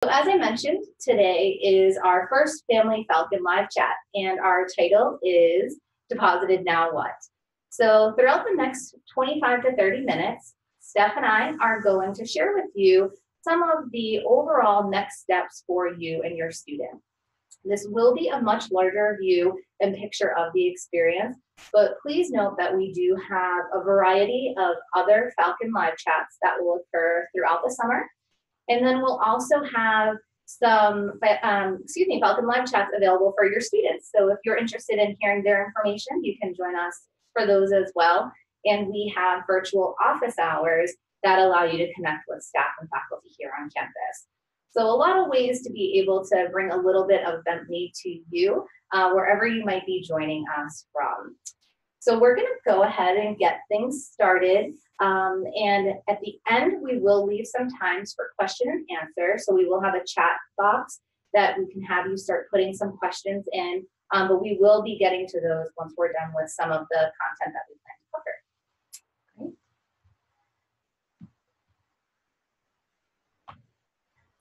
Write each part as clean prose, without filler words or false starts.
So as I mentioned, today is our first Family Falcon live chat, and our title is Deposited Now What? So throughout the next 25 to 30 minutes, Steph and I are going to share with you some of the overall next steps for you and your student. This will be a much larger view and picture of the experience, but please note that we do have a variety of other Falcon live chats that will occur throughout the summer. And then we'll also have some, Falcon live chats available for your students. So if you're interested in hearing their information, you can join us for those as well. And we have virtual office hours that allow you to connect with staff and faculty here on campus. So a lot of ways to be able to bring a little bit of Bentley to you, wherever you might be joining us from. So we're gonna go ahead and get things started. And at the end, we will leave some times for question and answer. So we will have a chat box that we can have you start putting some questions in, but we will be getting to those once we're done with some of the content that we plan to cover. Okay.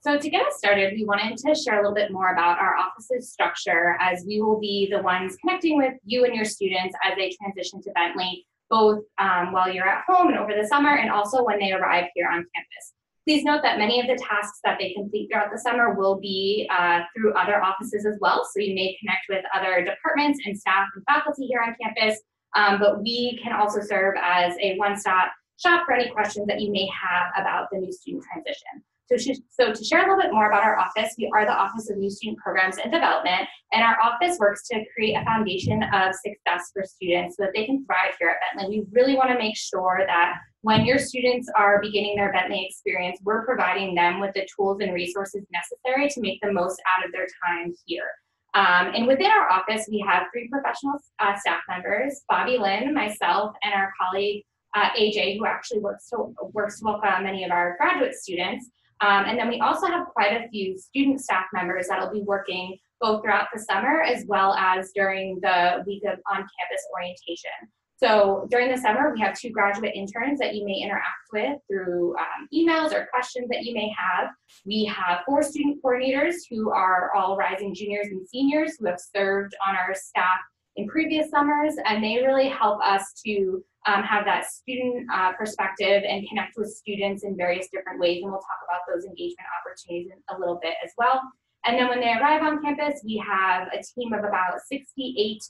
So to get us started, we wanted to share a little bit more about our office's structure, as we will be the ones connecting with you and your students as they transition to Bentley, both while you're at home and over the summer, and also when they arrive here on campus. Please note that many of the tasks that they complete throughout the summer will be through other offices as well, so you may connect with other departments and staff and faculty here on campus, but we can also serve as a one-stop shop for any questions that you may have about the new student transition. So to share a little bit more about our office, we are the Office of New Student Programs and Development, and our office works to create a foundation of success for students so that they can thrive here at Bentley. We really want to make sure that when your students are beginning their Bentley experience, we're providing them with the tools and resources necessary to make the most out of their time here. And within our office, we have three professional staff members, Bobby Lynn, myself, and our colleague AJ, who actually works to welcome many of our graduate students. And then we also have quite a few student staff members that'll be working both throughout the summer as well as during the week of on-campus orientation. So during the summer, we have 2 graduate interns that you may interact with through emails or questions that you may have. We have 4 student coordinators who are all rising juniors and seniors who have served on our staff in previous summers, and they really help us to have that student perspective and connect with students in various different ways, and we'll talk about those engagement opportunities in a little bit as well. And then when they arrive on campus, we have a team of about 68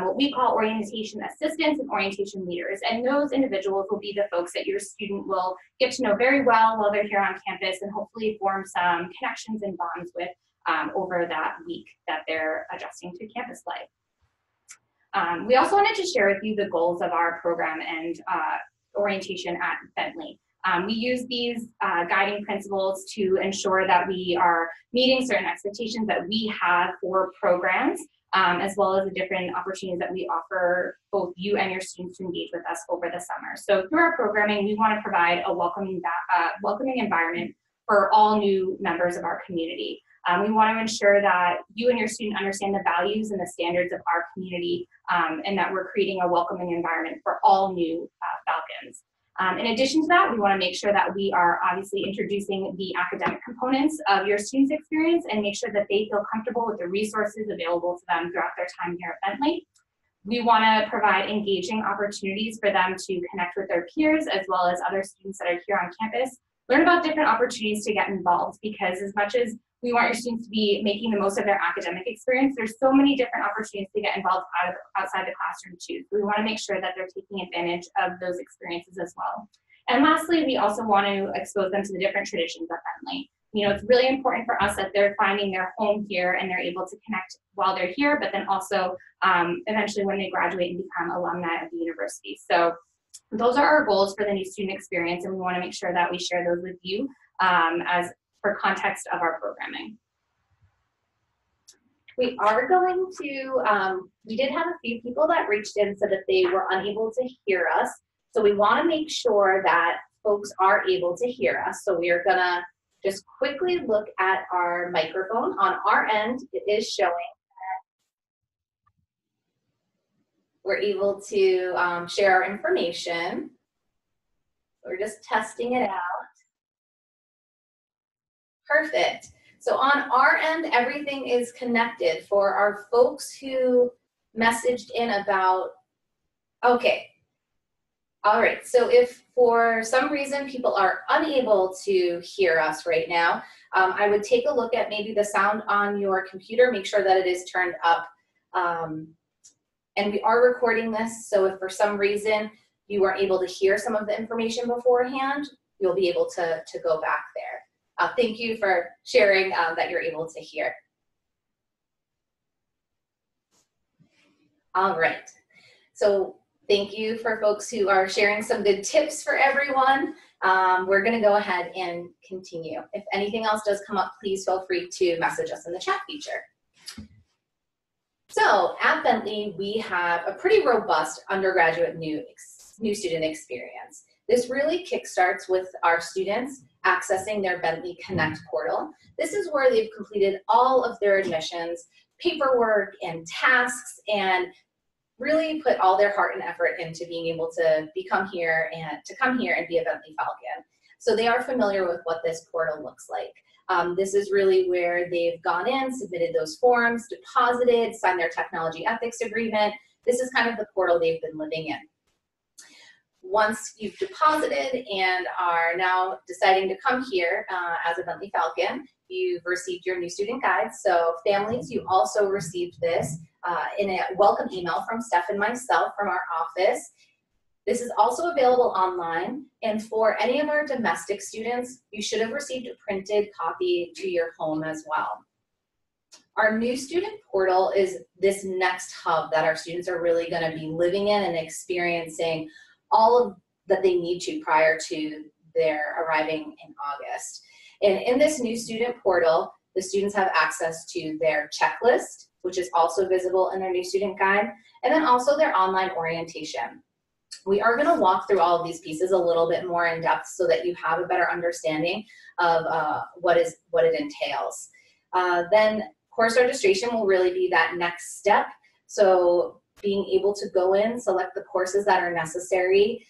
what we call orientation assistants and orientation leaders, and those individuals will be the folks that your student will get to know very well while they're here on campus and hopefully form some connections and bonds with over that week that they're adjusting to campus life. We also wanted to share with you the goals of our program and orientation at Bentley. We use these guiding principles to ensure that we are meeting certain expectations that we have for programs, as well as the different opportunities that we offer both you and your students to engage with us over the summer. So through our programming, we want to provide a welcoming environment for all new members of our community. We want to ensure that you and your student understand the values and the standards of our community, and that we're creating a welcoming environment for all new Falcons. In addition to that, we want to make sure that we are obviously introducing the academic components of your students' experience and make sure that they feel comfortable with the resources available to them throughout their time here at Bentley. We want to provide engaging opportunities for them to connect with their peers as well as other students that are here on campus, learn about different opportunities to get involved, because as much as we want your students to be making the most of their academic experience, there's so many different opportunities to get involved outside the classroom too. So we want to make sure that they're taking advantage of those experiences as well. And lastly, we also want to expose them to the different traditions at Bentley. You know, it's really important for us that they're finding their home here and they're able to connect while they're here, but then also eventually when they graduate and become alumni of the university. So those are our goals for the new student experience, and we want to make sure that we share those with you as for context of our programming. We are going to, we did have a few people that reached in so that they were unable to hear us. So we want to make sure that folks are able to hear us. So we are gonna just quickly look at our microphone. On our end, it is showing that we're able to share our information. We're just testing it out. Perfect. So on our end, everything is connected. For our folks who messaged in about, okay, all right, so if for some reason people are unable to hear us right now, I would take a look at maybe the sound on your computer, make sure that it is turned up. And we are recording this, so if for some reason you weren't able to hear some of the information beforehand, you'll be able to go back there. Thank you for sharing that you're able to hear. All right, so thank you for folks who are sharing some good tips for everyone. We're gonna go ahead and continue. If anything else does come up, please feel free to message us in the chat feature. So at Bentley, we have a pretty robust undergraduate new student experience. This really kickstarts with our students accessing their Bentley Connect portal. This is where they've completed all of their admissions, paperwork and tasks, and really put all their heart and effort into being able to come here and be a Bentley Falcon. So they are familiar with what this portal looks like. This is really where they've gone in, submitted those forms, deposited, signed their technology ethics agreement. This is kind of the portal they've been living in. Once you've deposited and are now deciding to come here as a Bentley Falcon, you've received your new student guide. So families, you also received this in a welcome email from Steph and myself from our office. This is also available online, and for any of our domestic students, you should have received a printed copy to your home as well. Our new student portal is this next hub that our students are really going to be living in and experiencing all of that they need to prior to their arriving in August. And in this new student portal, the students have access to their checklist, which is also visible in their new student guide, and then also their online orientation. We are going to walk through all of these pieces a little bit more in depth so that you have a better understanding of what it entails. Then course registration will really be that next step. So being able to go in, select the courses that are necessary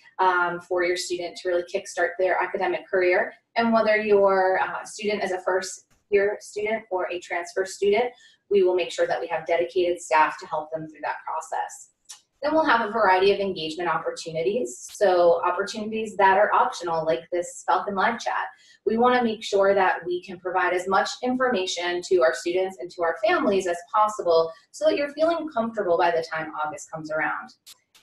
for your student to really kickstart their academic career. And whether your student is a first-year student or a transfer student, we will make sure that we have dedicated staff to help them through that process. Then we'll have a variety of engagement opportunities. So opportunities that are optional, like this Falcon Live chat. We want to make sure that we can provide as much information to our students and to our families as possible so that you're feeling comfortable by the time August comes around.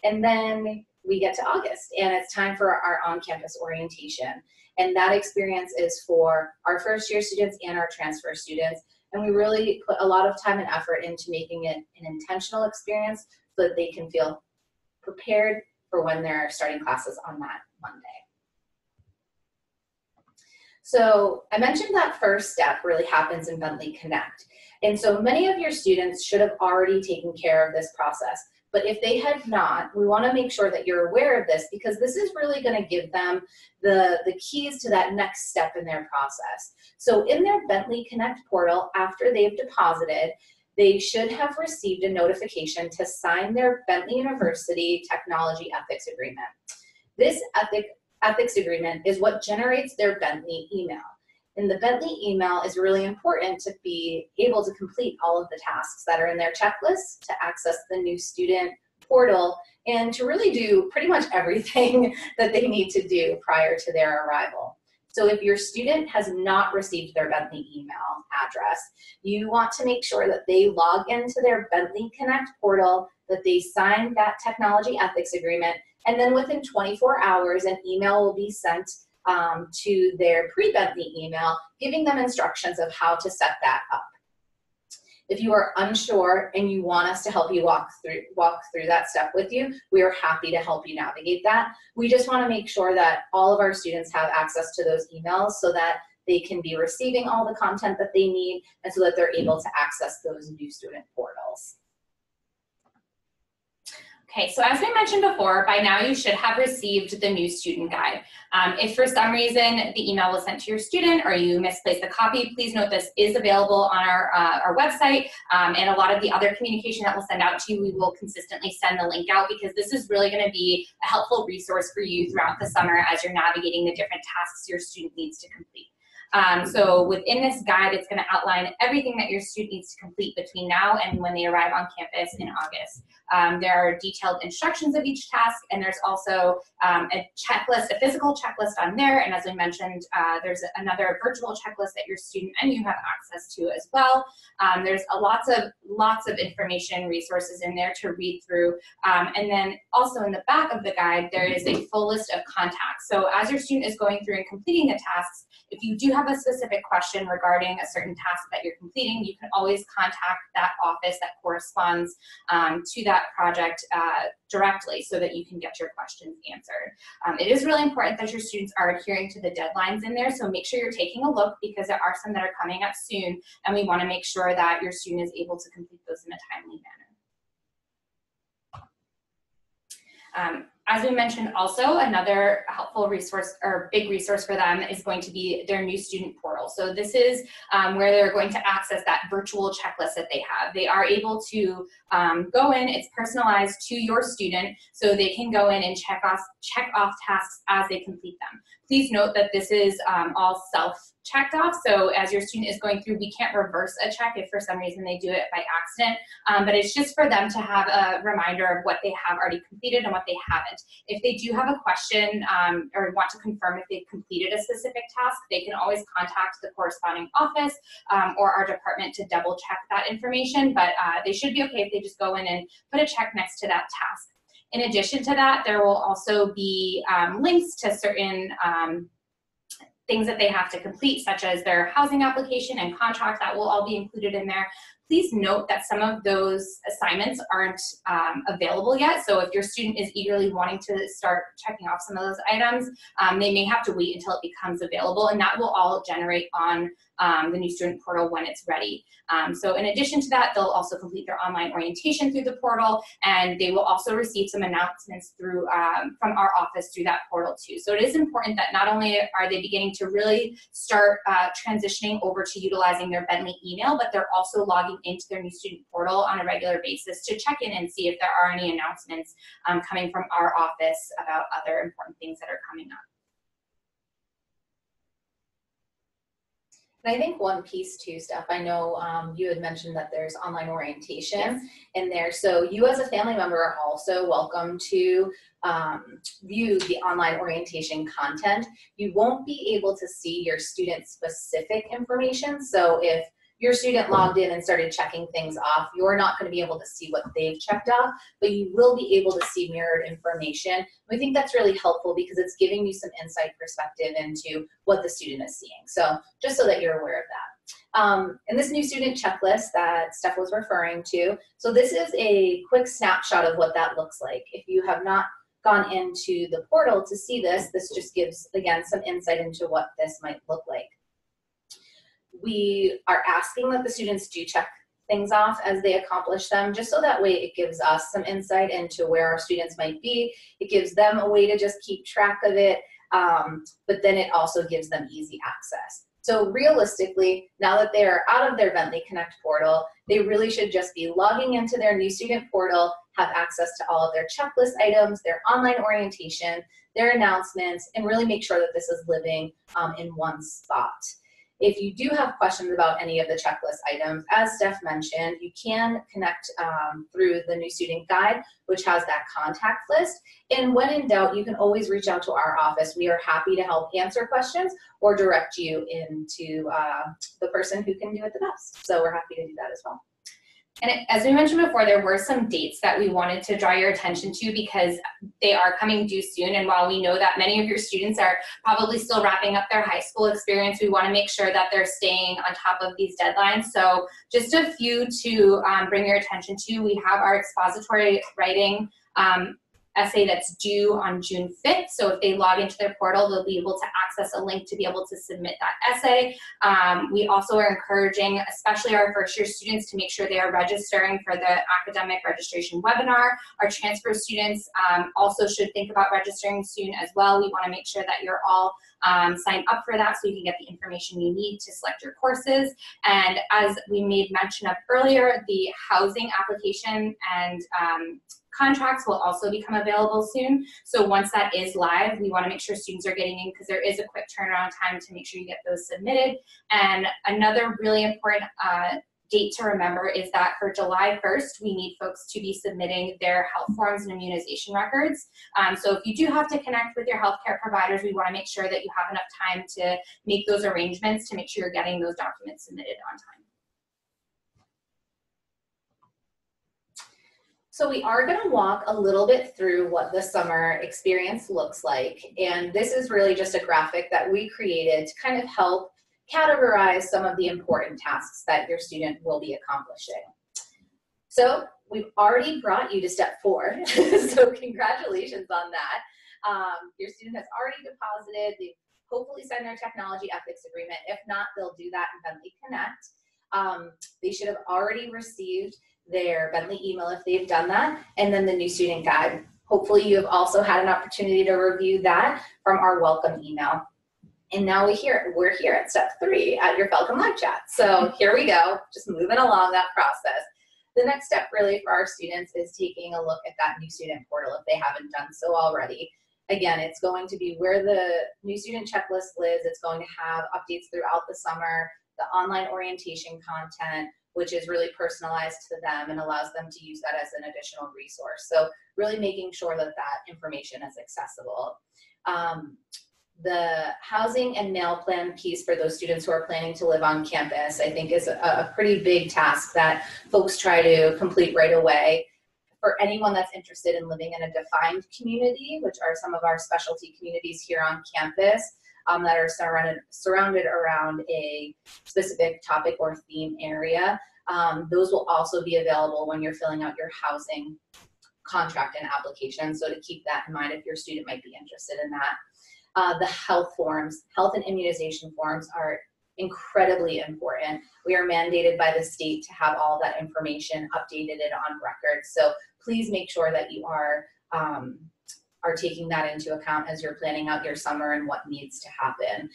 And then we get to August and it's time for our on-campus orientation. And that experience is for our first-year students and our transfer students. And we really put a lot of time and effort into making it an intentional experience so that they can feel prepared for when they're starting classes on that Monday. So I mentioned that first step really happens in Bentley Connect. And so many of your students should have already taken care of this process. But if they had not, we want to make sure that you're aware of this because this is really going to give them the keys to that next step in their process. So in their Bentley Connect portal, after they've deposited, they should have received a notification to sign their Bentley University Technology Ethics Agreement. This ethics agreement is what generates their Bentley email. And the Bentley email is really important to be able to complete all of the tasks that are in their checklist, to access the new student portal, and to really do pretty much everything that they need to do prior to their arrival. So if your student has not received their Bentley email address, you want to make sure that they log into their Bentley Connect portal, that they sign that technology ethics agreement, and then within 24 hours, an email will be sent to their pre-Bentley email, giving them instructions of how to set that up. If you are unsure and you want us to help you walk through that step with you, we are happy to help you navigate that. We just want to make sure that all of our students have access to those emails so that they can be receiving all the content that they need and so that they're able to access those new student portals. Okay, so as we mentioned before, by now you should have received the new student guide. If for some reason the email was sent to your student or you misplaced a copy, please note this is available on our website, and a lot of the other communication that we'll send out to you, we will consistently send the link out because this is really going to be a helpful resource for you throughout the summer as you're navigating the different tasks your student needs to complete. So within this guide, it's going to outline everything that your student needs to complete between now and when they arrive on campus in August. There are detailed instructions of each task, and there's also a checklist, a physical checklist on there. And as we mentioned, there's another virtual checklist that your student and you have access to as well. There's lots of information, resources in there to read through. And then also in the back of the guide, there is a full list of contacts. So as your student is going through and completing the tasks, if you do have a specific question regarding a certain task that you're completing, you can always contact that office that corresponds to that project directly so that you can get your questions answered. It is really important that your students are adhering to the deadlines in there, so make sure you're taking a look because there are some that are coming up soon, and we want to make sure that your student is able to complete those in a timely manner. As we mentioned also, another helpful resource or big resource for them is going to be their new student portal. So this is where they're going to access that virtual checklist that they have. They are able to go in, it's personalized to your student, so they can go in and check off tasks as they complete them. Please note that this is all self-checked off, so as your student is going through, we can't reverse a check if for some reason they do it by accident, but it's just for them to have a reminder of what they have already completed and what they haven't. If they do have a question or want to confirm if they've completed a specific task, they can always contact the corresponding office or our department to double check that information, but they should be okay if they just go in and put a check next to that task. In addition to that, there will also be links to certain things that they have to complete, such as their housing application and contract. That will all be included in there. Please note that some of those assignments aren't available yet. So if your student is eagerly wanting to start checking off some of those items, they may have to wait until it becomes available, and that will all generate on the new student portal when it's ready. So in addition to that, they'll also complete their online orientation through the portal, and they will also receive some announcements through from our office through that portal too. So it is important that not only are they beginning to really start transitioning over to utilizing their Bentley email, but they're also logging into their new student portal on a regular basis to check in and see if there are any announcements coming from our office about other important things that are coming up. And I think one piece too, Steph, I know you had mentioned that there's online orientation in there. So you as a family member are also welcome to view the online orientation content. You won't be able to see your student specific information. So if your student logged in and started checking things off, you're not going to be able to see what they've checked off, but you will be able to see mirrored information. We think that's really helpful because it's giving you some insight perspective into what the student is seeing. So just so that you're aware of that. And this new student checklist that Steph was referring to, so this is a quick snapshot of what that looks like. If you have not gone into the portal to see this, this just gives, again, some insight into what this might look like. We are asking that the students do check things off as they accomplish them, just so that way it gives us some insight into where our students might be. It gives them a way to just keep track of it, but then it also gives them easy access. So realistically, now that they are out of their Bentley Connect portal, they really should just be logging into their new student portal, have access to all of their checklist items, their online orientation, their announcements, and really make sure that this is living in one spot. If you do have questions about any of the checklist items, as Steph mentioned, you can connect through the new student guide, which has that contact list. And when in doubt, you can always reach out to our office. We are happy to help answer questions or direct you into the person who can do it the best. So we're happy to do that as well. And as we mentioned before, there were some dates that we wanted to draw your attention to because they are coming due soon. And while we know that many of your students are probably still wrapping up their high school experience, we want to make sure that they're staying on top of these deadlines. So just a few to bring your attention to. We have our expository writing essay that's due on June 5th. So if they log into their portal, they'll be able to access a link to be able to submit that essay. We also are encouraging, especially our first year students, to make sure they are registering for the academic registration webinar. Our transfer students also should think about registering soon as well. We want to make sure that you're all sign up for that so you can get the information you need to select your courses. And as we made mention of earlier, the housing application and contracts will also become available soon. So once that is live, we want to make sure students are getting in because there is a quick turnaround time to make sure you get those submitted. And another really important date to remember is that for July 1st, we need folks to be submitting their health forms and immunization records. So if you do have to connect with your healthcare providers, we want to make sure that you have enough time to make those arrangements to make sure you're getting those documents submitted on time. So we are going to walk a little bit through what the summer experience looks like. And this is really just a graphic that we created to kind of help categorize some of the important tasks that your student will be accomplishing. So we've already brought you to step 4. So congratulations on that. Your student has already deposited. They've hopefully signed their technology ethics agreement. If not, they'll do that in Bentley Connect. They should have already received their Bentley email if they've done that, and then the new student guide. Hopefully you have also had an opportunity to review that from our welcome email. And now we're here at step 3 at your Falcon live chat. So here we go, just moving along that process. The next step really for our students is taking a look at that new student portal if they haven't done so already. Again, it's going to be where the new student checklist lives. It's going to have updates throughout the summer, the online orientation content, which is really personalized to them and allows them to use that as an additional resource. So really making sure that that information is accessible. The housing and mail plan piece for those students who are planning to live on campus, I think is a pretty big task that folks try to complete right away. For anyone that's interested in living in a defined community, which are some of our specialty communities here on campus, that are surrounded around a specific topic or theme area. Those will also be available when you're filling out your housing contract and application. So to keep that in mind if your student might be interested in that. The health forms, health and immunization forms are incredibly important. We are mandated by the state to have all that information updated and on record. So please make sure that you are taking that into account as you're planning out your summer and what needs to happen.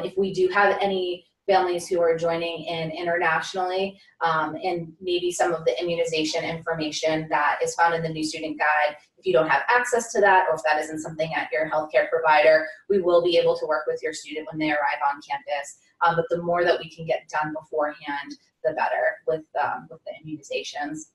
If we do have any families who are joining in internationally, and maybe some of the immunization information that is found in the new student guide, if you don't have access to that, or if that isn't something at your healthcare provider, we will be able to work with your student when they arrive on campus. But the more that we can get done beforehand, the better with the immunizations.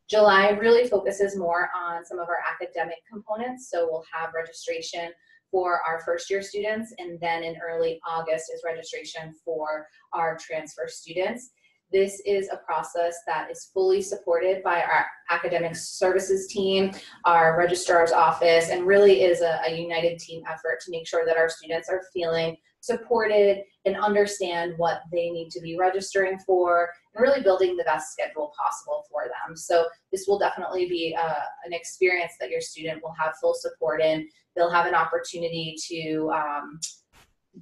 July really focuses more on some of our academic components. So we'll have registration for our first year students, and then in early August is registration for our transfer students. This is a process that is fully supported by our academic services team, our registrar's office, and really is a united team effort to make sure that our students are feeling supported and understand what they need to be registering for, and really building the best schedule possible for them. So this will definitely be an experience that your student will have full support in. They'll have an opportunity to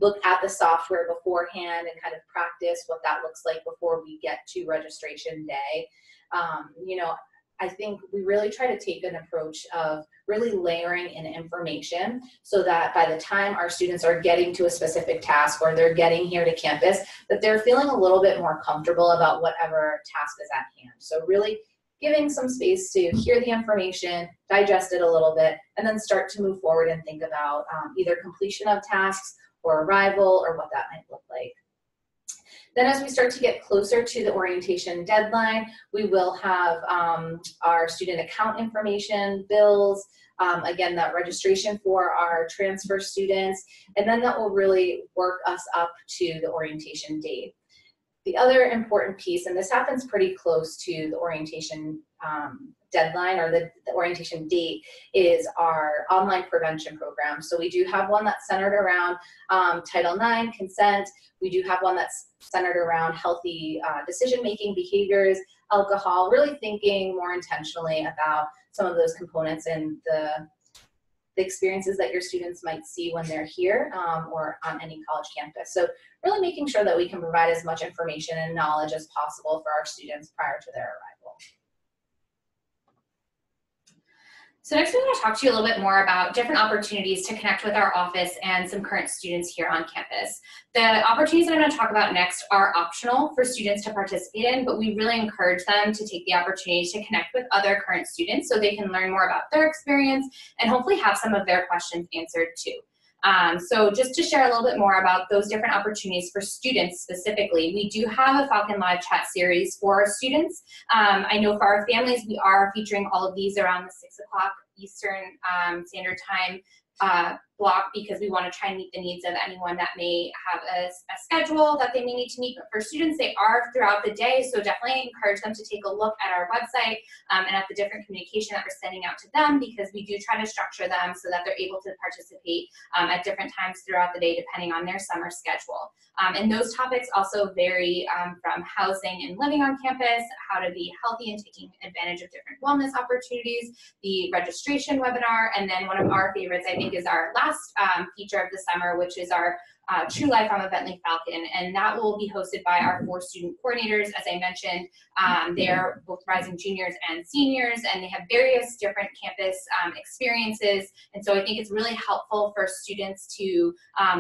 look at the software beforehand and kind of practice what that looks like before we get to registration day. You know, I think we really try to take an approach of really layering in information so that by the time our students are getting to a specific task or they're getting here to campus, that they're feeling a little bit more comfortable about whatever task is at hand. So really giving some space to hear the information, digest it a little bit, and then start to move forward and think about either completion of tasks or arrival or what that might look like. Then as we start to get closer to the orientation deadline, we will have our student account information, bills, again, that registration for our transfer students, and then that will really work us up to the orientation date. The other important piece, and this happens pretty close to the orientation deadline or the orientation date, is our online prevention program. So we do have one that's centered around Title IX, consent. We do have one that's centered around healthy decision-making behaviors, alcohol, really thinking more intentionally about some of those components and the experiences that your students might see when they're here or on any college campus. So really making sure that we can provide as much information and knowledge as possible for our students prior to their arrival. So next we want to talk to you a little bit more about different opportunities to connect with our office and some current students here on campus. The opportunities that I'm going to talk about next are optional for students to participate in, but we really encourage them to take the opportunity to connect with other current students so they can learn more about their experience and hopefully have some of their questions answered too. So just to share a little bit more about those different opportunities for students specifically, we do have a Falcon Live chat series for our students. I know for our families, we are featuring all of these around the 6 o'clock Eastern Standard Time block because we want to try and meet the needs of anyone that may have a schedule that they may need to meet. But for students, they are throughout the day, so definitely encourage them to take a look at our website and at the different communication that we're sending out to them, because we do try to structure them so that they're able to participate at different times throughout the day depending on their summer schedule. And those topics also vary from housing and living on campus, how to be healthy and taking advantage of different wellness opportunities, the registration webinar, and then one of our favorites, I think, is our last feature of the summer, which is our True Life on the Bentley Falcon, and that will be hosted by our 4 student coordinators. As I mentioned, they are both rising juniors and seniors, and they have various different campus experiences, and so I think it's really helpful for students to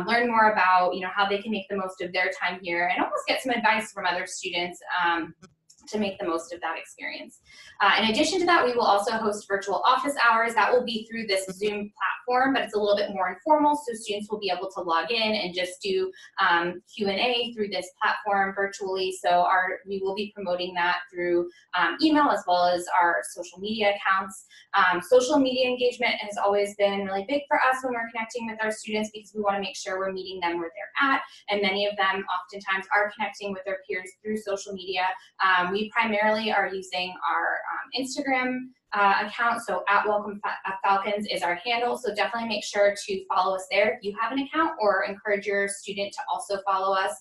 learn more about, you know, how they can make the most of their time here and almost get some advice from other students to make the most of that experience. In addition to that, we will also host virtual office hours. That will be through this Zoom platform, but it's a little bit more informal, so students will be able to log in and just do Q&A through this platform virtually. So we will be promoting that through email as well as our social media accounts. Social media engagement has always been really big for us when we're connecting with our students because we want to make sure we're meeting them where they're at, and many of them oftentimes are connecting with their peers through social media. We primarily are using our Instagram account, so @WelcomeFalcons is our handle, so definitely make sure to follow us there if you have an account, or encourage your student to also follow us.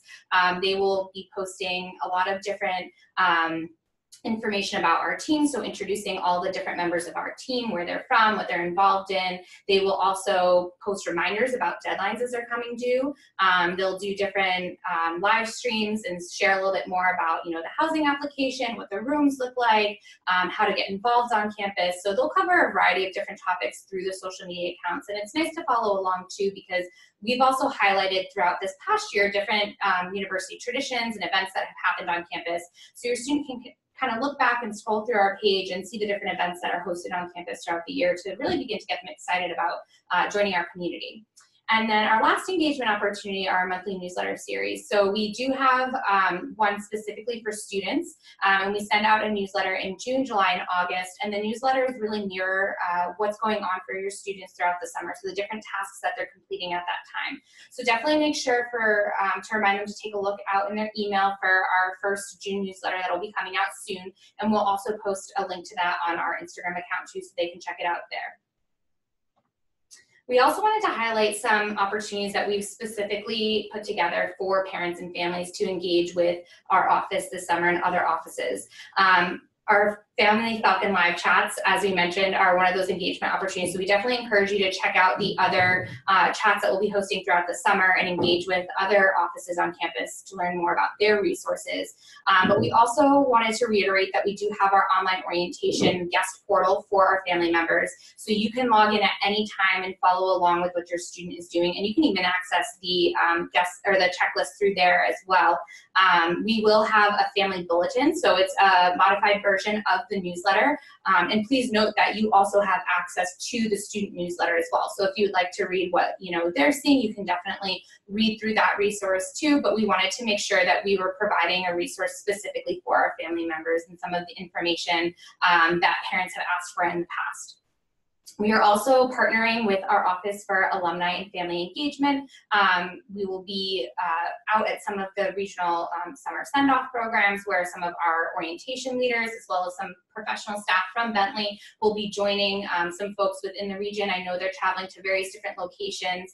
They will be posting a lot of different information about our team, so introducing all the different members of our team, where they're from, what they're involved in. They will also post reminders about deadlines as they're coming due. They'll do different live streams and share a little bit more about, you know, the housing application, what the rooms look like, how to get involved on campus. So they'll cover a variety of different topics through the social media accounts, and it's nice to follow along too, because we've also highlighted throughout this past year different university traditions and events that have happened on campus, so your student can kind of look back and scroll through our page and see the different events that are hosted on campus throughout the year to really begin to get them excited about joining our community. And then our last engagement opportunity are our monthly newsletter series. So we do have one specifically for students, and we send out a newsletter in June, July, and August. And the newsletter is really mirror what's going on for your students throughout the summer, so the different tasks that they're completing at that time. So definitely make sure to remind them to take a look out in their email for our first June newsletter that will be coming out soon. And we'll also post a link to that on our Instagram account too, so they can check it out there. We also wanted to highlight some opportunities that we've specifically put together for parents and families to engage with our office this summer and other offices. Our Family Falcon Live chats, as we mentioned, are one of those engagement opportunities. So we definitely encourage you to check out the other chats that we'll be hosting throughout the summer and engage with other offices on campus to learn more about their resources. But we also wanted to reiterate that we do have our online orientation guest portal for our family members. So you can log in at any time and follow along with what your student is doing. And you can even access the guest or the checklist through there as well. We will have a family bulletin. So it's a modified version of the newsletter, and please note that you also have access to the student newsletter as well. So if you would like to read what they're seeing, you can definitely read through that resource too. But we wanted to make sure that we were providing a resource specifically for our family members and some of the information that parents have asked for in the past. We are also partnering with our Office for Alumni and Family Engagement. We will be out at some of the regional summer send-off programs where some of our orientation leaders, as well as some professional staff from Bentley, will be joining some folks within the region. I know they're traveling to various different locations,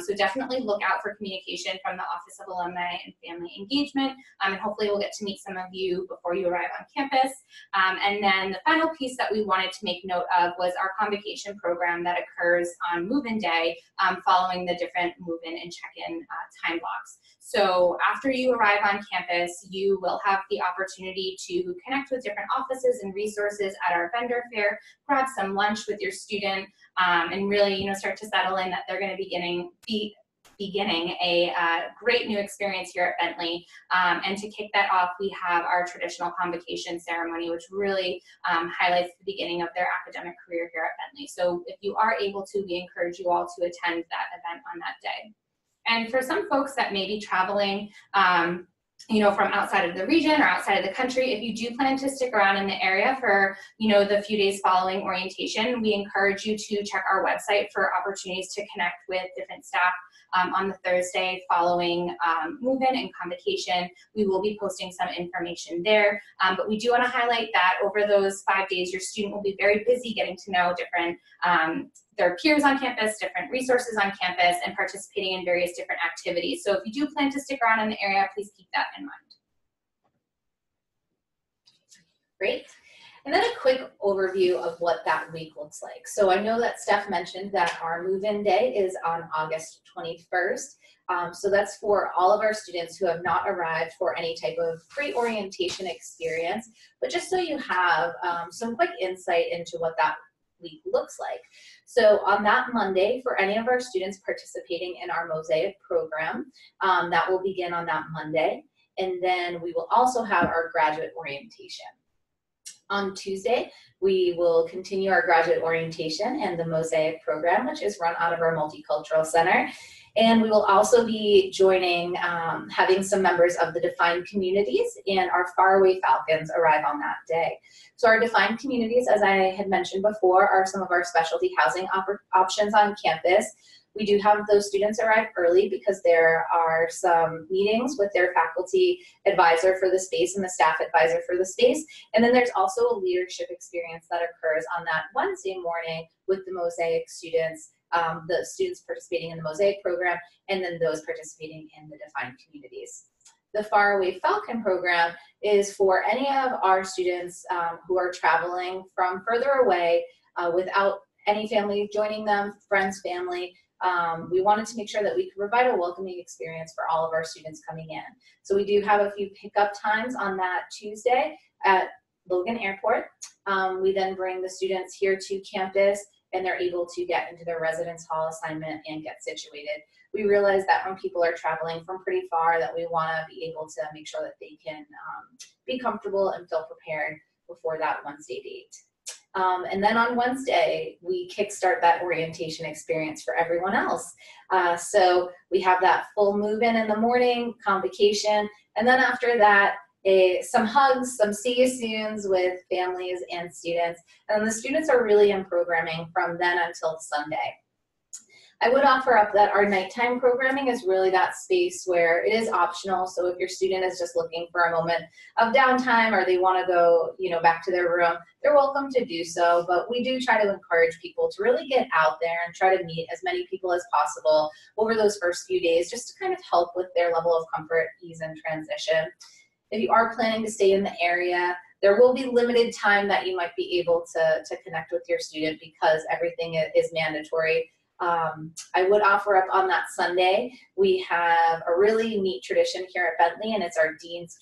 so definitely look out for communication from the Office of Alumni and Family Engagement, and hopefully we'll get to meet some of you before you arrive on campus. And then the final piece that we wanted to make note of was our convocation convocation program that occurs on move-in day, following the different move-in and check-in time blocks. So after you arrive on campus, you will have the opportunity to connect with different offices and resources at our vendor fair, grab some lunch with your student, and really, start to settle in that they're going to be beginning a great new experience here at Bentley. And to kick that off, we have our traditional convocation ceremony, which really highlights the beginning of their academic career here at Bentley. So if you are able to, we encourage you all to attend that event on that day. And for some folks that may be traveling, from outside of the region or outside of the country, if you do plan to stick around in the area for, the few days following orientation, we encourage you to check our website for opportunities to connect with different staff on the Thursday following move-in and convocation. We will be posting some information there, but we do want to highlight that over those 5 days, your student will be very busy getting to know different their peers on campus, different resources on campus, and participating in various different activities. So if you do plan to stick around in the area, please keep that in mind. Great. And then a quick overview of what that week looks like. So I know that Steph mentioned that our move-in day is on August 21st. So that's for all of our students who have not arrived for any type of pre-orientation experience, but just so you have some quick insight into what that week looks like. So on that Monday, for any of our students participating in our Mosaic program, that will begin on that Monday. And then we will also have our graduate orientation. On Tuesday, we will continue our graduate orientation and the Mosaic program, which is run out of our Multicultural Center. And we will also be joining, having some members of the defined communities and our faraway Falcons arrive on that day. So our defined communities, as I had mentioned before, are some of our specialty housing options on campus. We do have those students arrive early because there are some meetings with their faculty advisor for the space and the staff advisor for the space. And then there's also a leadership experience that occurs on that Wednesday morning with the Mosaic students, the students participating in the Mosaic program, and then those participating in the defined communities. The Faraway Falcon program is for any of our students who are traveling from further away without any family joining them, friends, family. We wanted to make sure that we could provide a welcoming experience for all of our students coming in. So we do have a few pickup times on that Tuesday at Logan Airport. We then bring the students here to campus and they're able to get into their residence hall assignment and get situated. We realize that when people are traveling from pretty far that we want to be able to make sure that they can be comfortable and feel prepared before that Wednesday date. And then on Wednesday, we kickstart that orientation experience for everyone else. So we have that full move-in in the morning, convocation, and then after that, some hugs, some see you soons with families and students. And the students are really in programming from then until Sunday. I would offer up that our nighttime programming is really that space where it is optional. So if your student is just looking for a moment of downtime or they want to go, back to their room, they're welcome to do so. But we do try to encourage people to really get out there and try to meet as many people as possible over those first few days, just to kind of help with their level of comfort, ease, and transition. If you are planning to stay in the area, there will be limited time that you might be able to connect with your student because everything is mandatory. I would offer up on that Sunday, we have a really neat tradition here at Bentley, and it's our Dean's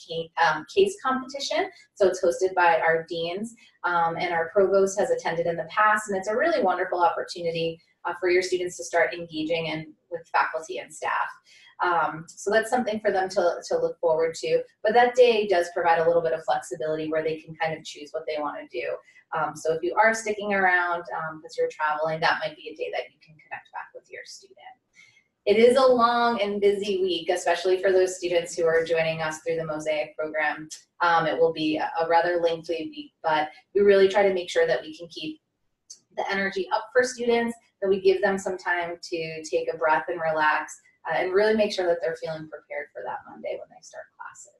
Case competition. So it's hosted by our deans, and our provost has attended in the past, and it's a really wonderful opportunity for your students to start engaging with faculty and staff. So that's something for them to look forward to. But that day does provide a little bit of flexibility where they can kind of choose what they want to do. So if you are sticking around because you're traveling, that might be a day that you can connect back with your student. It is a long and busy week, especially for those students who are joining us through the Mosaic program. It will be a rather lengthy week, but we really try to make sure that we can keep the energy up for students, that we give them some time to take a breath and relax, and really make sure that they're feeling prepared for that Monday when they start classes.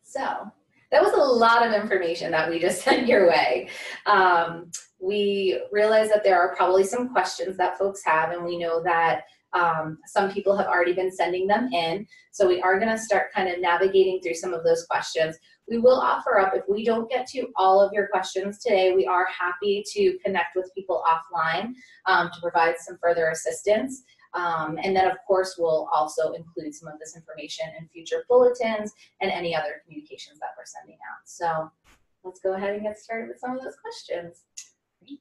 So That was a lot of information that we just sent your way. We realize that there are probably some questions that folks have, and we know that some people have already been sending them in. So we are going to start kind of navigating through some of those questions. We will offer up, if we don't get to all of your questions today, we are happy to connect with people offline to provide some further assistance. And then, of course, we'll also include some of this information in future bulletins and any other communications that we're sending out. So let's go ahead and get started with some of those questions. Great.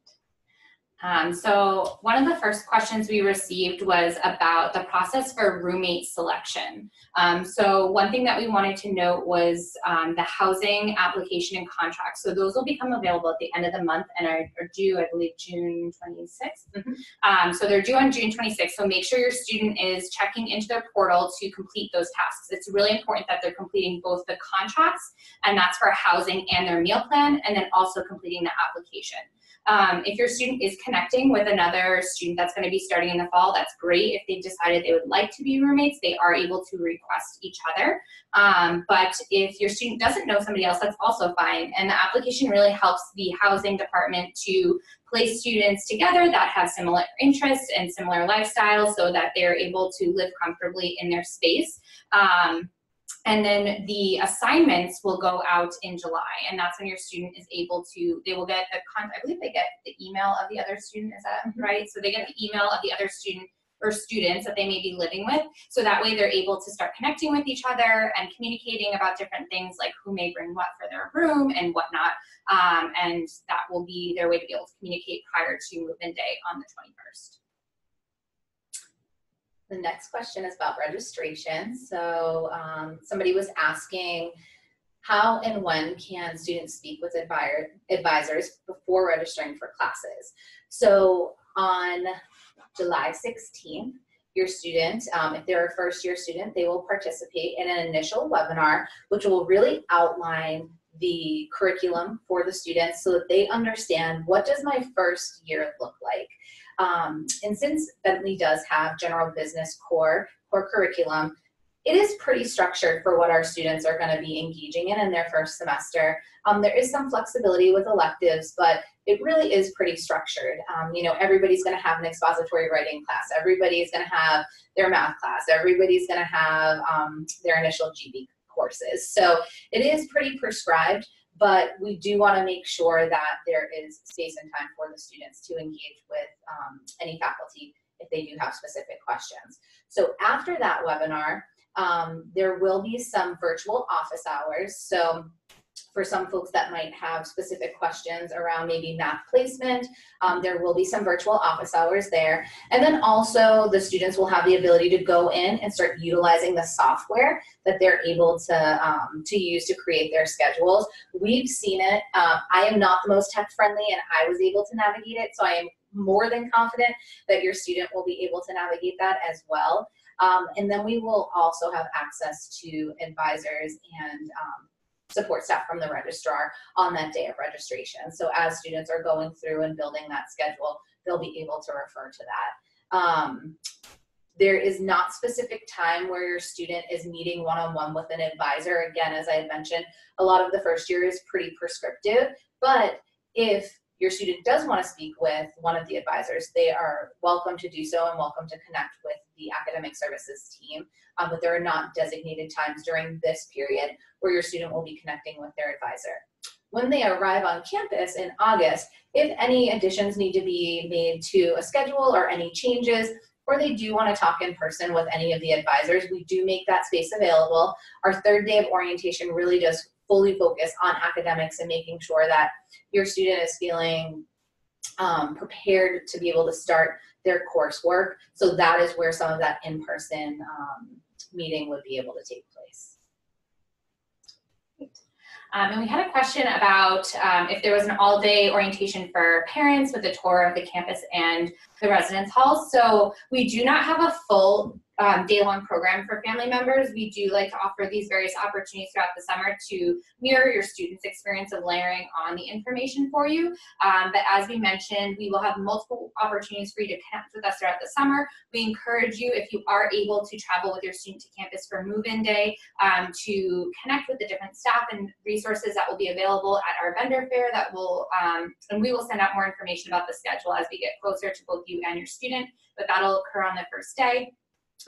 So one of the first questions we received was about the process for roommate selection. So one thing that we wanted to note was the housing application and contract. So those will become available at the end of the month and are due, I believe, June 26th. Mm-hmm. So they're due on June 26th. So make sure your student is checking into their portal to complete those tasks. It's really important that they're completing both the contracts, and that's for housing and their meal plan, and then also completing the application. If your student is connecting with another student that's going to be starting in the fall, that's great. If they've decided they would like to be roommates, they are able to request each other. But if your student doesn't know somebody else, that's also fine. And the application really helps the housing department to place students together that have similar interests and similar lifestyles so that they're able to live comfortably in their space. And then the assignments will go out in July, and that's when your student is able to, they will get I believe they get the email of the other student, is that right? So they get the email of the other student or students that they may be living with. So that way they're able to start connecting with each other and communicating about different things like who may bring what for their room and whatnot. And that will be their way to be able to communicate prior to move-in day on the 21st. The next question is about registration. So somebody was asking, how and when can students speak with advisors before registering for classes? So on July 16th, your student, if they're a first-year student, they will participate in an initial webinar, which will really outline the curriculum for the students so that they understand, what does my first year look like? And since Bentley does have general business core curriculum, it is pretty structured for what our students are going to be engaging in their first semester. There is some flexibility with electives, but it really is pretty structured. You know, everybody's going to have an expository writing class. Everybody is going to have their math class. Everybody's going to have their initial GB courses. So it is pretty prescribed, but we do want to make sure that there is space and time for the students to engage with any faculty if they do have specific questions. So after that webinar, there will be some virtual office hours. So for some folks that might have specific questions around maybe math placement, there will be some virtual office hours there. And then also the students will have the ability to go in and start utilizing the software that they're able to use to create their schedules. We've seen it. I am not the most tech friendly, and I was able to navigate it, so I am more than confident that your student will be able to navigate that as well. And then we will also have access to advisors and support staff from the registrar on that day of registration. So as students are going through and building that schedule, they'll be able to refer to that. There is not specific time where your student is meeting one-on-one with an advisor. Again, as I had mentioned, a lot of the first year is pretty prescriptive, but if your student does want to speak with one of the advisors, they are welcome to do so and welcome to connect with the academic services team. But there are not designated times during this period where your student will be connecting with their advisor. When they arrive on campus in August, if any additions need to be made to a schedule or any changes, or they do want to talk in person with any of the advisors, we do make that space available. Our third day of orientation really does fully focus on academics and making sure that your student is feeling prepared to be able to start their coursework. So that is where some of that in-person meeting would be able to take place. And we had a question about if there was an all-day orientation for parents with a tour of the campus and the residence halls. So we do not have a full day-long program for family members, we do like to offer these various opportunities throughout the summer to mirror your students' experience of layering on the information for you. But as we mentioned, we will have multiple opportunities for you to connect with us throughout the summer. We encourage you, if you are able to travel with your student to campus for move-in day, to connect with the different staff and resources that will be available at our vendor fair that will, and we will send out more information about the schedule as we get closer to both you and your student, but that'll occur on the first day.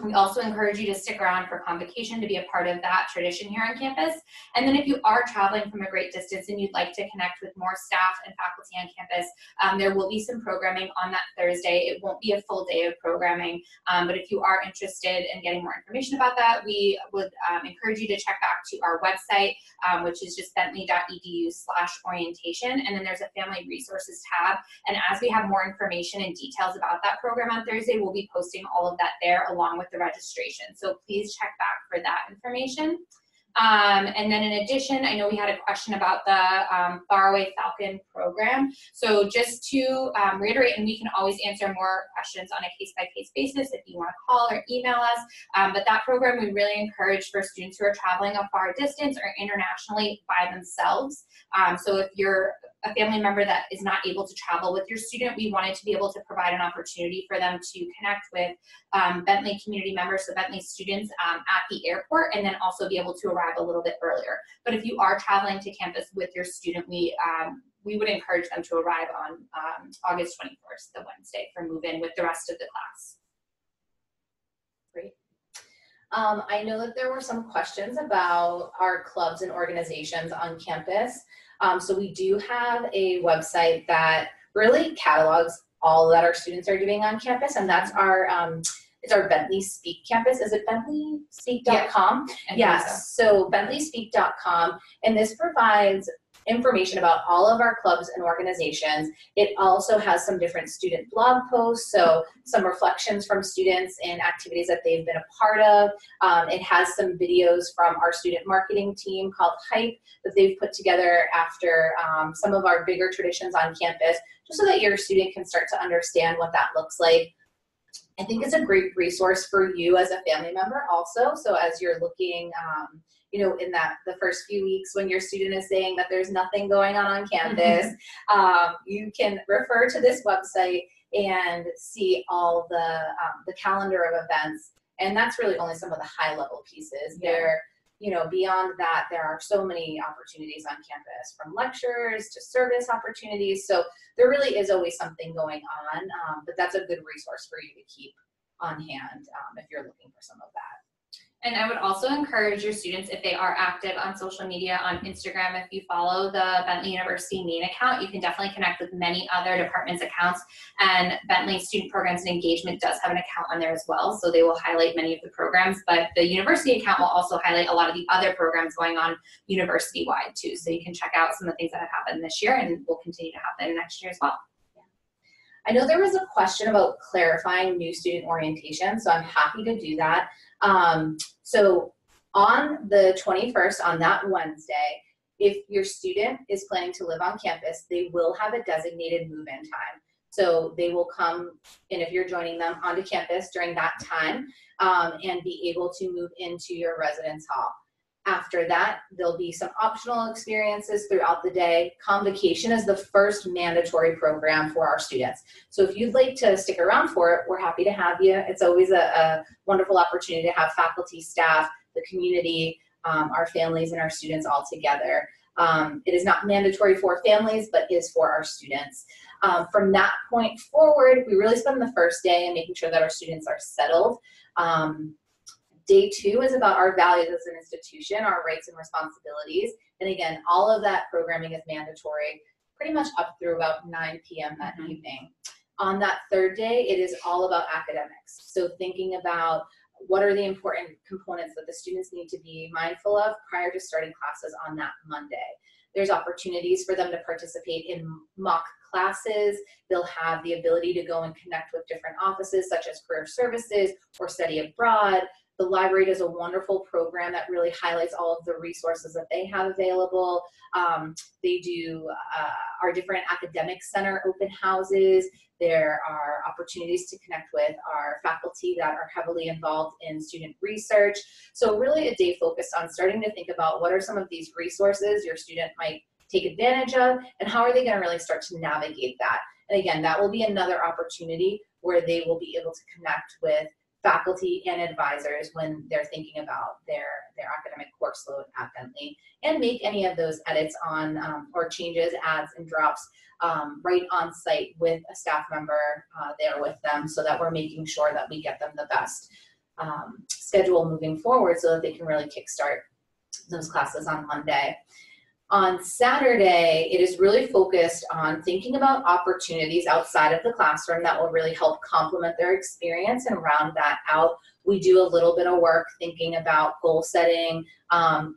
We also encourage you to stick around for convocation to be a part of that tradition here on campus. And then if you are traveling from a great distance and you'd like to connect with more staff and faculty on campus, there will be some programming on that Thursday. It won't be a full day of programming, but if you are interested in getting more information about that, we would encourage you to check back to our website, which is just bentley.edu/orientation. And then there's a family resources tab. And as we have more information and details about that program on Thursday, we'll be posting all of that there along with the registration. So please check back for that information. And then in addition, I know we had a question about the Faraway Falcon program. So just to reiterate, and we can always answer more questions on a case-by-case basis if you want to call or email us, but that program we really encourage for students who are traveling a far distance or internationally by themselves. So if you're a family member that is not able to travel with your student, we wanted to be able to provide an opportunity for them to connect with Bentley community members, so Bentley students at the airport, and then also be able to arrive a little bit earlier. But if you are traveling to campus with your student, we would encourage them to arrive on August 21st, the Wednesday, for move-in with the rest of the class. Great. I know that there were some questions about our clubs and organizations on campus. So we do have a website that really catalogs all that our students are doing on campus, and that's our it's our Bentley Speak campus. Is it bentleyspeak.com? Yes. So bentleyspeak.com, and this provides information about all of our clubs and organizations. It also has some different student blog posts, so some reflections from students and activities that they've been a part of. It has some videos from our student marketing team called Hype that they've put together after some of our bigger traditions on campus, just so that your student can start to understand what that looks like. I think it's a great resource for you as a family member also. So as you're looking, you know, in the first few weeks when your student is saying that there's nothing going on campus, you can refer to this website and see all the calendar of events. And that's really only some of the high level pieces. There, you know, beyond that, there are so many opportunities on campus, from lectures to service opportunities. So there really is always something going on, but that's a good resource for you to keep on hand if you're looking for some of that. And I would also encourage your students, if they are active on social media, on Instagram, if you follow the Bentley University main account, you can definitely connect with many other departments' accounts. And Bentley Student Programs and Engagement does have an account on there as well, so they will highlight many of the programs. But the university account will also highlight a lot of the other programs going on university-wide too. So you can check out some of the things that have happened this year and will continue to happen next year as well. I know there was a question about clarifying new student orientation, so I'm happy to do that. So on the 21st, on that Wednesday, if your student is planning to live on campus, they will have a designated move-in time. So they will come, and if you're joining them onto campus during that time, and be able to move into your residence hall. After that, there'll be some optional experiences throughout the day. Convocation is the first mandatory program for our students. So if you'd like to stick around for it, we're happy to have you. It's always a wonderful opportunity to have faculty, staff, the community, our families, and our students all together. It is not mandatory for families, but is for our students. From that point forward, we really spend the first day in making sure that our students are settled. Day 2 is about our values as an institution, our rights and responsibilities. And again, all of that programming is mandatory pretty much up through about 9 p.m. that evening. On that third day, it is all about academics. So thinking about what are the important components that the students need to be mindful of prior to starting classes on that Monday. There's opportunities for them to participate in mock classes. They'll have the ability to go and connect with different offices such as career services or study abroad. The library does a wonderful program that really highlights all of the resources that they have available. They do our different academic center open houses. There are opportunities to connect with our faculty that are heavily involved in student research. So really a day focused on starting to think about what are some of these resources your student might take advantage of, and how are they going to really start to navigate that. And again, that will be another opportunity where they will be able to connect with faculty and advisors when they're thinking about their academic course load at Bentley, and make any of those edits on or changes, adds, and drops right on site with a staff member there with them, so that we're making sure that we get them the best schedule moving forward so that they can really kickstart those classes on Monday. On Saturday, it is really focused on thinking about opportunities outside of the classroom that will really help complement their experience and round that out. We do a little bit of work thinking about goal setting,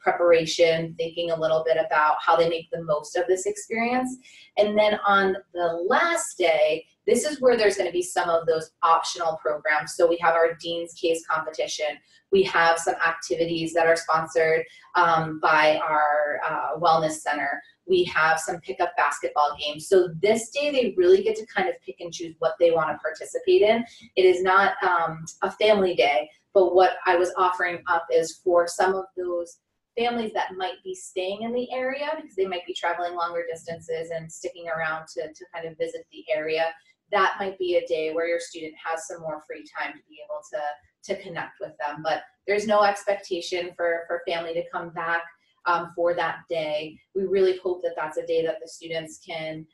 preparation, thinking a little bit about how they make the most of this experience. And then on the last day, this is where there's going to be some of those optional programs. So we have our Dean's Case competition. We have some activities that are sponsored by our wellness center. We have some pickup basketball games. So this day they really get to kind of pick and choose what they want to participate in. It is not a family day, but what I was offering up is for some of those families that might be staying in the area, because they might be traveling longer distances and sticking around to kind of visit the area. That might be a day where your student has some more free time to be able to connect with them. But there's no expectation for family to come back for that day. We really hope that that's a day that the students can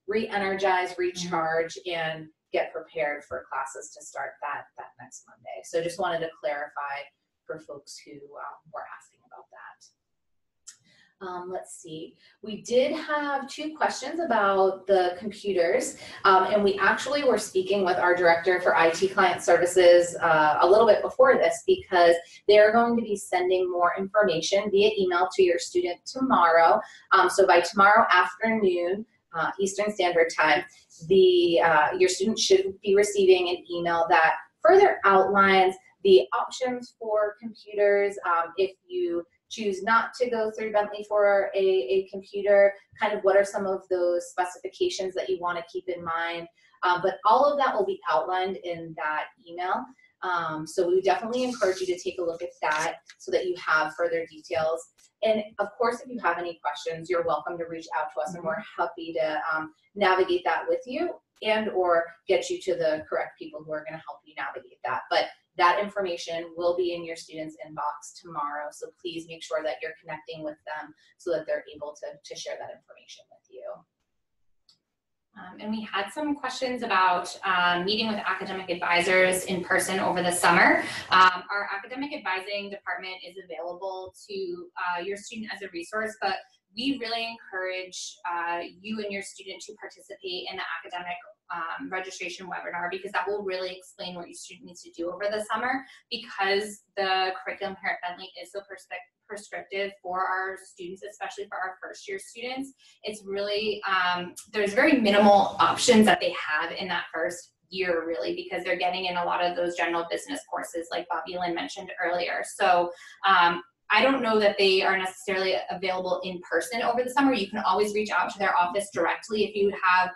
re-energize, recharge, and get prepared for classes to start that next Monday. So just wanted to clarify for folks who were asking about that. Let's see, we did have 2 questions about the computers, and we actually were speaking with our director for IT Client Services a little bit before this, because they're going to be sending more information via email to your student tomorrow. So by tomorrow afternoon, Eastern Standard Time, your student should be receiving an email that further outlines the options for computers. If you choose not to go through Bentley for a computer, kind of what are some of those specifications that you want to keep in mind. But all of that will be outlined in that email. So we would definitely encourage you to take a look at that so that you have further details. And of course, if you have any questions, you're welcome to reach out to us, and we're happy to navigate that with you and or get you to the correct people who are going to help you navigate that. But that information will be in your students' inbox tomorrow, so please make sure that you're connecting with them so that they're able to share that information with you. And we had some questions about meeting with academic advisors in person over the summer. Our academic advising department is available to your student as a resource, but we really encourage you and your student to participate in the academic registration webinar, because that will really explain what your student needs to do over the summer, because the curriculum here at Bentley is so prescriptive for our students, especially for our first year students. It's really, there's very minimal options that they have in that first year, really, because they're getting in a lot of those general business courses like Bobby Lynn mentioned earlier. So I don't know that they are necessarily available in person over the summer. You can always reach out to their office directly if you have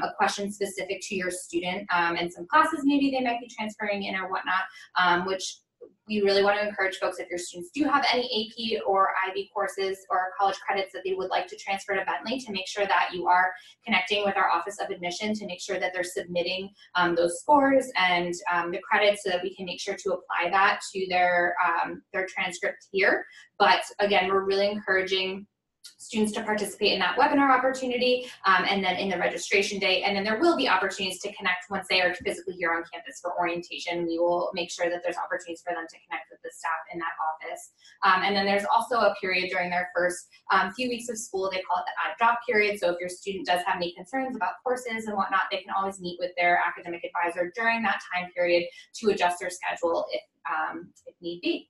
a question specific to your student, and some classes maybe they might be transferring in or whatnot, which we really want to encourage folks, if your students do have any AP or IB courses or college credits that they would like to transfer to Bentley, to make sure that you are connecting with our Office of Admission to make sure that they're submitting those scores and the credits, so that we can make sure to apply that to their transcript here. But again, we're really encouraging students to participate in that webinar opportunity, and then in the registration day. And then there will be opportunities to connect once they are physically here on campus for orientation. We will make sure that there's opportunities for them to connect with the staff in that office. And then there's also a period during their first few weeks of school, they call it the add-drop period. So if your student does have any concerns about courses and whatnot, they can always meet with their academic advisor during that time period to adjust their schedule if need be.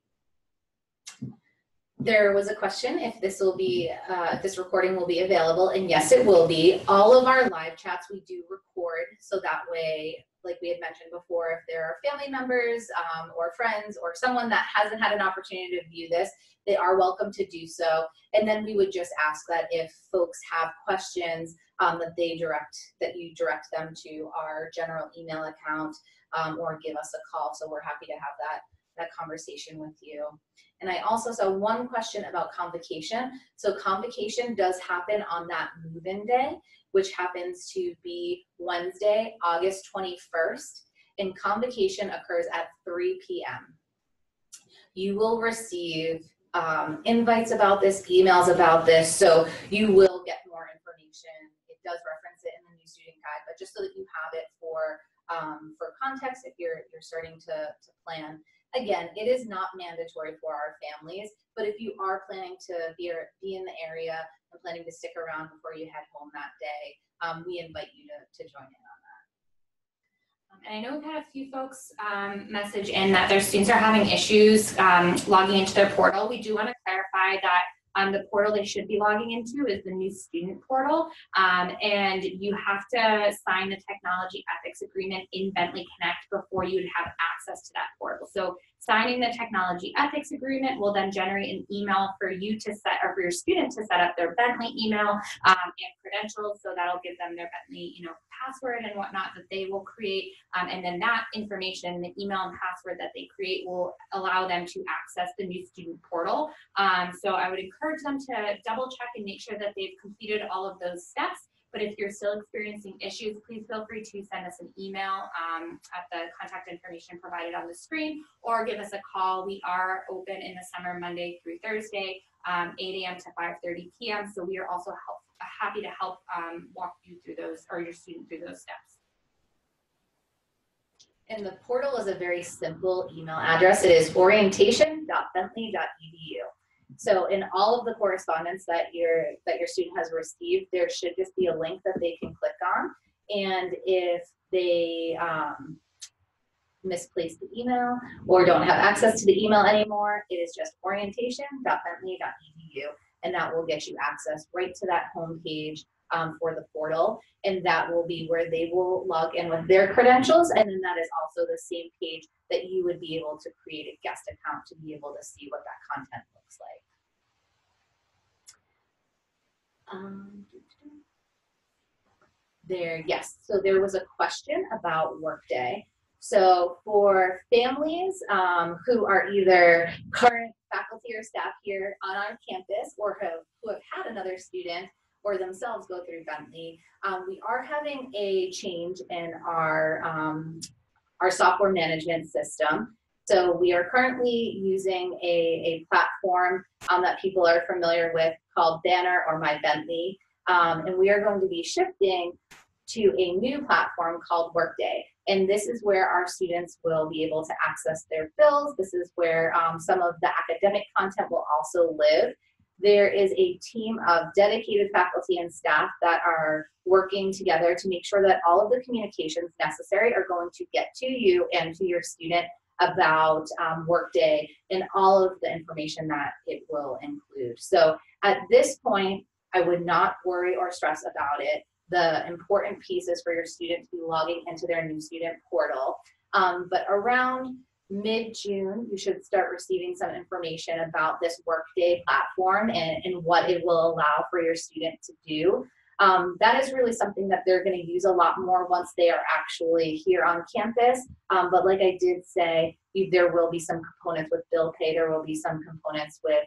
There was a question if this will be, if this recording will be available, and yes, it will be. All of our live chats we do record, so that way, like we had mentioned before, if there are family members or friends or someone that hasn't had an opportunity to view this, they are welcome to do so. And then we would just ask that if folks have questions, that you direct them to our general email account or give us a call. So we're happy to have that conversation with you. And I also saw one question about convocation. So convocation does happen on that move-in day, which happens to be Wednesday, August 21st. And convocation occurs at 3 p.m. You will receive invites about this, emails about this, so you will get more information. It does reference it in the new student guide, but just so that you have it for context if you're starting to plan. Again, it is not mandatory for our families, but if you are planning to be in the area and planning to stick around before you head home that day, we invite you to join in on that. And I know we've had a few folks message in that their students are having issues logging into their portal. We do want to clarify that the portal they should be logging into is the new student portal, and you have to sign the technology ethics agreement in Bentley Connect before you would have access to that portal. So signing the technology ethics agreement will then generate an email for you to set, or for your student to set up their Bentley email and credentials. So that'll give them their Bentley, password and whatnot that they will create, and then that information, the email and password that they create, will allow them to access the new student portal. So I would encourage them to double check and make sure that they've completed all of those steps. But if you're still experiencing issues, please feel free to send us an email at the contact information provided on the screen, or give us a call. We are open in the summer Monday through Thursday, 8 a.m. to 5:30 p.m. So we are also happy to help walk you through those, or your student through those steps. And the portal is a very simple email address. It is orientation.bentley.edu. So in all of the correspondence that your student has received, there should just be a link that they can click on. And if they misplace the email or don't have access to the email anymore, it is just orientation.bentley.edu, and that will get you access right to that home page for the portal, and that will be where they will log in with their credentials, and then that is also the same page that you would be able to create a guest account to be able to see what that content looks like. Yes, so there was a question about Workday. So for families who are either current faculty or staff here on our campus, or who have had another student or themselves go through Bentley, we are having a change in our software management system. So we are currently using a platform that people are familiar with called Banner or My Bentley, and we are going to be shifting to a new platform called Workday. And this is where our students will be able to access their bills. This is where some of the academic content will also live. There is a team of dedicated faculty and staff that are working together to make sure that all of the communications necessary are going to get to you and to your student about Workday and all of the information that it will include. So at this point, I would not worry or stress about it. The important piece is for your student to be logging into their new student portal. But around mid-June, you should start receiving some information about this Workday platform and what it will allow for your student to do. That is really something that they're going to use a lot more once they are actually here on campus. But like I did say, there will be some components with bill pay, there will be some components with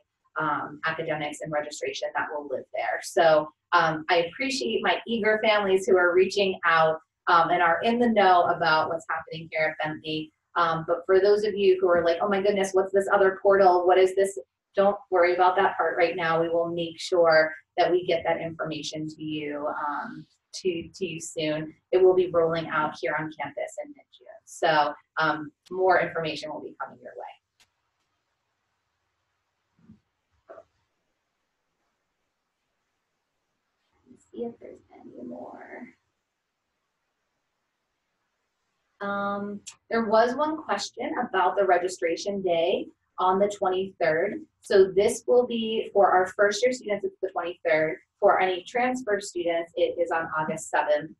academics and registration that will live there. So I appreciate my eager families who are reaching out and are in the know about what's happening here at Bentley. But for those of you who are like, oh my goodness, what's this other portal? What is this? Don't worry about that part right now. We will make sure that we get that information to you to you soon. It will be rolling out here on campus in mid-June. So more information will be coming your way. Let's see if there's any more. There was one question about the registration day. on the 23rd. So this will be for our first year students, it's the 23rd. For any transfer students, it is on August 7th.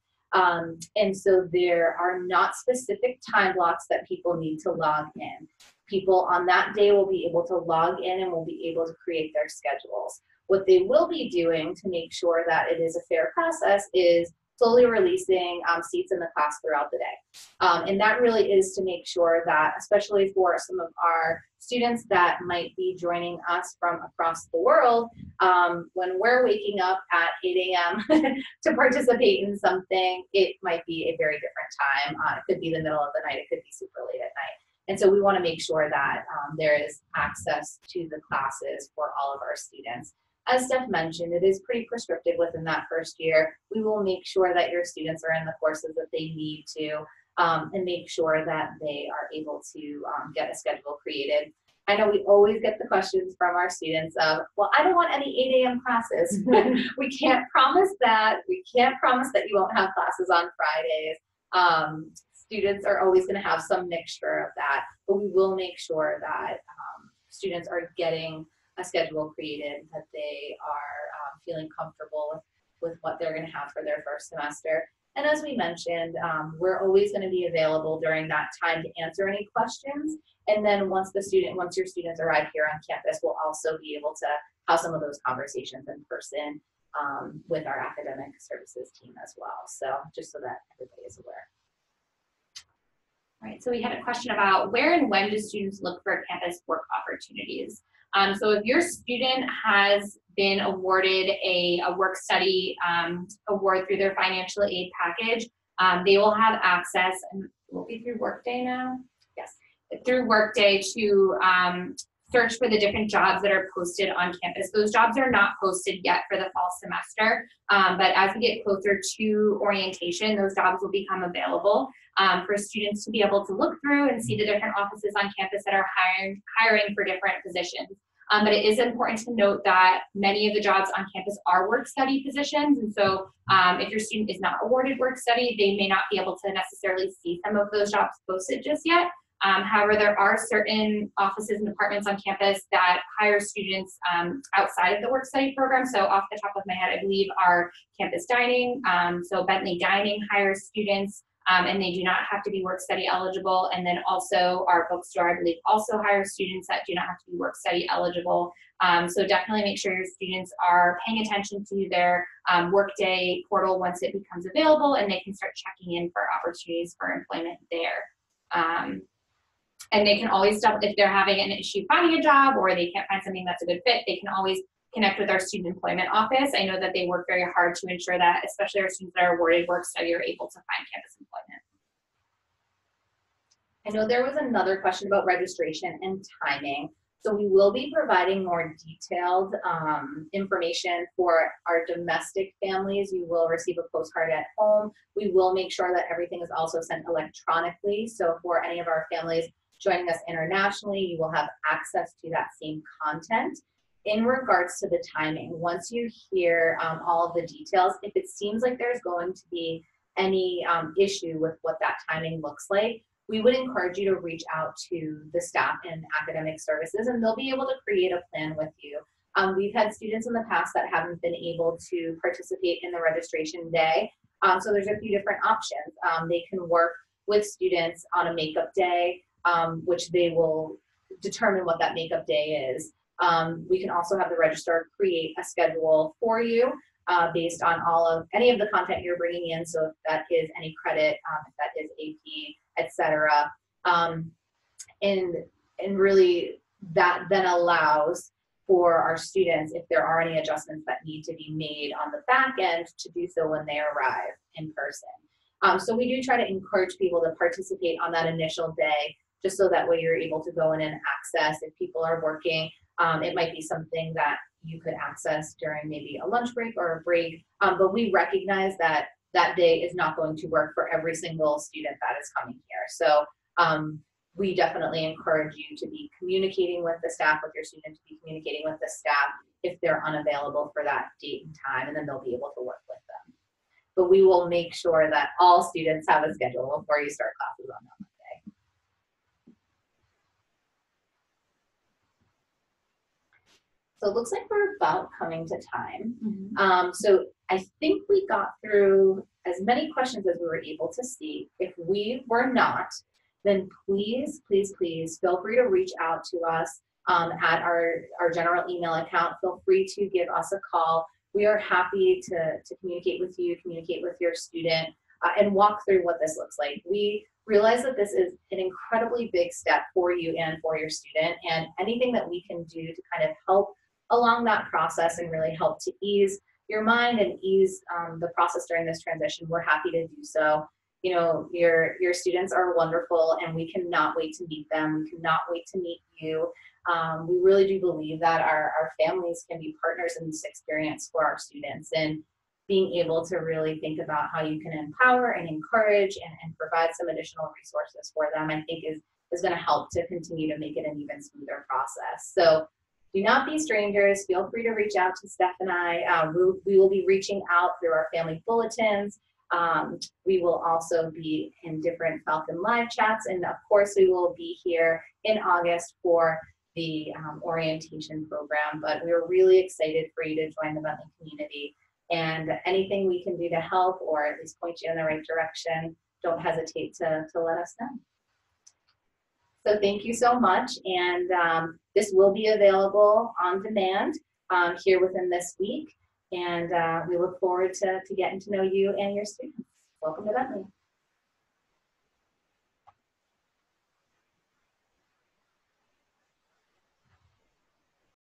And so there are not specific time blocks that people need to log in. People on that day will be able to log in and will be able to create their schedules. What they will be doing to make sure that it is a fair process is slowly releasing seats in the class throughout the day. And that really is to make sure that, especially for some of our students that might be joining us from across the world, when we're waking up at 8 a.m. to participate in something, it might be a very different time. It could be the middle of the night, it could be super late at night. And so we want to make sure that there is access to the classes for all of our students. As Steph mentioned, it is pretty prescriptive within that first year. We will make sure that your students are in the courses that they need to, and make sure that they are able to get a schedule created. I know we always get the questions from our students of, well, I don't want any 8 a.m. classes. We can't promise that. We can't promise that you won't have classes on Fridays. Students are always going to have some mixture of that, but we will make sure that students are getting a schedule created, that they are feeling comfortable with what they're going to have for their first semester. And as we mentioned, we're always going to be available during that time to answer any questions. And then once your students arrive here on campus, we'll also be able to have some of those conversations in person with our academic services team as well. So just so that everybody is aware. All right, so we had a question about where and when do students look for campus work opportunities? So if your student has been awarded a work study award through their financial aid package, they will have access, and it will be through Workday now? Yes, through Workday to search for the different jobs that are posted on campus. Those jobs are not posted yet for the fall semester, but as we get closer to orientation, those jobs will become available for students to be able to look through and see the different offices on campus that are hiring for different positions. But it is important to note that many of the jobs on campus are work study positions, and so if your student is not awarded work study, they may not be able to necessarily see some of those jobs posted just yet. However, there are certain offices and departments on campus that hire students outside of the work study program. So off the top of my head, I believe our campus dining, so Bentley Dining hires students, and they do not have to be work study eligible. And then also our bookstore, I believe, also hires students that do not have to be work study eligible. So definitely make sure your students are paying attention to their Workday portal once it becomes available, and they can start checking in for opportunities for employment there. And they can always, if they're having an issue finding a job or they can't find something that's a good fit, they can always connect with our student employment office. I know that they work very hard to ensure that, especially our students that are awarded work study, are able to find campus employment. I know there was another question about registration and timing. So we will be providing more detailed information for our domestic families. You will receive a postcard at home. We will make sure that everything is also sent electronically. So for any of our families joining us internationally, you will have access to that same content. In regards to the timing, once you hear all of the details, if it seems like there's going to be any issue with what that timing looks like, we would encourage you to reach out to the staff in academic services, and they'll be able to create a plan with you. We've had students in the past that haven't been able to participate in the registration day, so there's a few different options. They can work with students on a makeup day, which they will determine what that makeup day is. We can also have the registrar create a schedule for you based on any of the content you're bringing in. So if that is any credit, if that is AP, etc. And really that then allows for our students, if there are any adjustments that need to be made on the back end, to do so when they arrive in person. So we do try to encourage people to participate on that initial day, just so that way you're able to go in and access. If people are working, it might be something that you could access during maybe a lunch break or a break, but we recognize that that day is not going to work for every single student that is coming here. So we definitely encourage you to be communicating with the staff, with your student, to be communicating with the staff if they're unavailable for that date and time, and then they'll be able to work with them. But we will make sure that all students have a schedule before you start classes on that Monday. So it looks like we're about coming to time. Mhm. So I think we got through as many questions as we were able to see. If we were not, then please, please, please feel free to reach out to us at our general email account. Feel free to give us a call. We are happy to communicate with you, communicate with your student, and walk through what this looks like. We realize that this is an incredibly big step for you and for your student, and anything that we can do to kind of help along that process and really help to ease your mind and ease the process during this transition, we're happy to do so. You know, your students are wonderful, and we cannot wait to meet them. We cannot wait to meet you. We really do believe that our families can be partners in this experience for our students, and being able to really think about how you can empower and encourage and provide some additional resources for them, I think is going to help to continue to make it an even smoother process. So do not be strangers. Feel free to reach out to Steph and I. We will be reaching out through our family bulletins. We will also be in different Falcon live chats. And of course, we will be here in August for the orientation program. But we're really excited for you to join the Bentley community. And anything we can do to help or at least point you in the right direction, don't hesitate to let us know. So thank you so much. And this will be available on demand here within this week. And we look forward to getting to know you and your students. Welcome to Bentley.